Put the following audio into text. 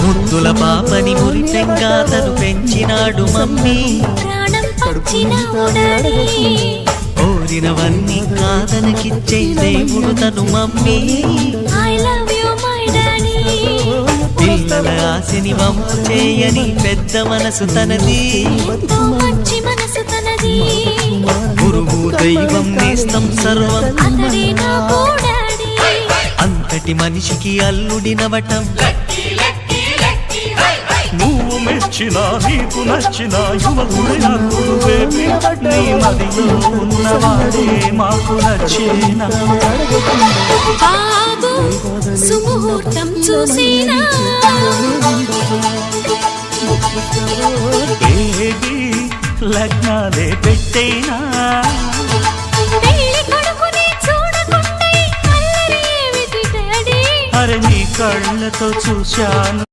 ముద్దుల పాపని మురిపెంగా తను పెంచినాడు మమ్మీ, ప్రాణం పంచినావు డాడీ, కోరినవన్నీ కాదనకిచ్చే దేవుడు తను mummy. I love you my daddy. పిల్లల ఆశని వంపు చేయని పెద్ద మనసు తనది, ఎంతో మంచి మనసు తనది, గురువు దైవం నేస్తం సర్వం అతడే నాకు డాడీ. అంతటి మనిషికి అల్లుడినవటం, నువ్వు మెచ్చిన నీకు నచ్చిన యువకుడే నాకు బేబీ, నీ మదిలో ఉన్నవాడే మాకు నచ్చిన బాబు సుముహూర్తం చూసినా, బేబీ లగ్నాలే పెట్టేనా, పెళ్లి కొడుకుని చూడకుంటే అల్లరి ఏమిటి డాడీ. అరే నీ కళ్ళతో చూశాను